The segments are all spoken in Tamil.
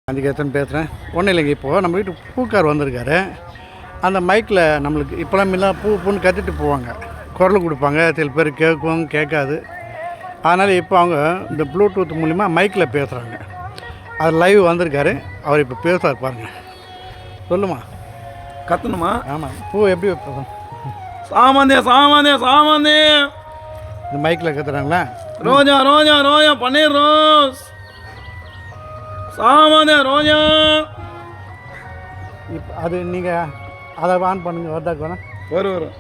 காந்திகேசன் பேசுகிறேன். ஒன்றும் இல்லைங்க, இப்போது நம்ம வீட்டு பூக்கார் வந்திருக்காரு. அந்த மைக்கில் நம்மளுக்கு இப்போலாம் முன்னெல்லாம் பூன்னு கத்திட்டு போவாங்க, குரல் கொடுப்பாங்க. சில பேர் கேட்கும், கேட்காது. அதனால் இப்போ அவங்க இந்த ப்ளூடூத் மூலிமா மைக்கில் பேசுகிறாங்க. அது லைவ் வந்திருக்காரு. அவர் இப்போ பேசுவார் பாருங்கள். சொல்லுமா, கத்தணுமா? ஆமாம். பூ எப்படி வைப்போம்? சாமந்தே சாமந்தே சாமந்தே. இந்த மைக்கில் கத்துறாங்களா? ரோஜா ரோஜா ரோஜா பன்னீர் ரோஸ் சாமந்தே ரோஜா. இப்போ அது நீங்கள் அதை ஆன் பண்ணுங்க. வருதாக்கு வேணா வரும்.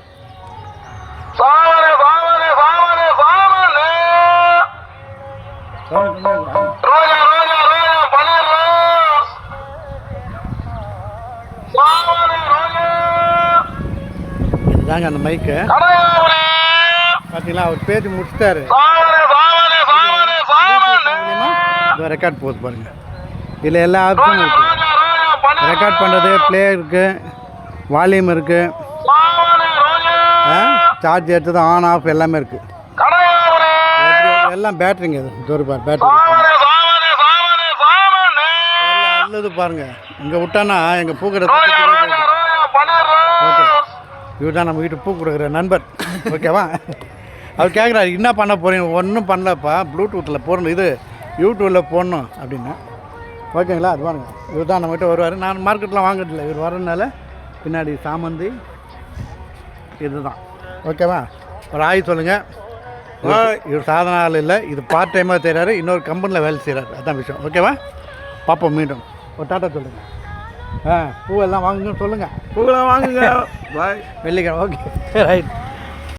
சாமந்தே சாமந்தே சாமந்தே சாமந்தே. ரோஜா ரோஜா ரோஜா பன்னீர் ரோஸ் சாமந்தே ரோஜா. இதுதாங்க அந்த மைக்கு. பார்த்தீங்களா, அவர் பேசி முடிச்சிட்டாரு. ரெக்கார்ட் போகுது பாருங்கள். இதில் எல்லா ஆப்ஷனும் இருக்குது. ரெக்கார்ட் பண்ணுறது, ப்ளே இருக்குது, வால்யூம் இருக்குது, சார்ஜ் எடுத்தது, ஆன் ஆஃப் எல்லாமே இருக்குது. எல்லாம் பேட்டரிங்க. இது தோறுபார் பேட்டரி நல்லது பாருங்கள். இங்கே விட்டானா எங்கள் பூக்கடை. ஓகே, இவர் தான் நம்ம வீட்டு பூ கொடுக்குற நண்பர். ஓகேவா? அவர் கேட்குறாரு, என்ன பண்ண போகிறீங்க? ஒன்றும் பண்ணலப்பா, ப்ளூடூத்தில் போடணும், இது யூடியூப்பில் போடணும் அப்படின்னா. ஓகேங்களா? அது பாருங்கள், இவர் தான் நம்மகிட்ட வருவார். நான் மார்க்கெட்டில் வாங்கிட்டில்ல, இவர் வரதுனால பின்னாடி சாமந்தி இது தான். ஓகேவா? ஒரு சொல்லுங்கள். இவர் சாதன ஆள் இல்லை, இது பார்ட் டைமாக செய்கிறாரு. இன்னொரு கம்பெனியில் வேலை செய்கிறாரு. அதுதான் விஷயம். ஓகேவா? பார்ப்போம் மீண்டும். ஒரு டாட்டா சொல்லுங்கள். பூவெல்லாம் வாங்குங்கன்னு சொல்லுங்கள். பூவெல்லாம் வாங்குங்க. பாய். வெள்ளிக்கிழமை. Okay, right.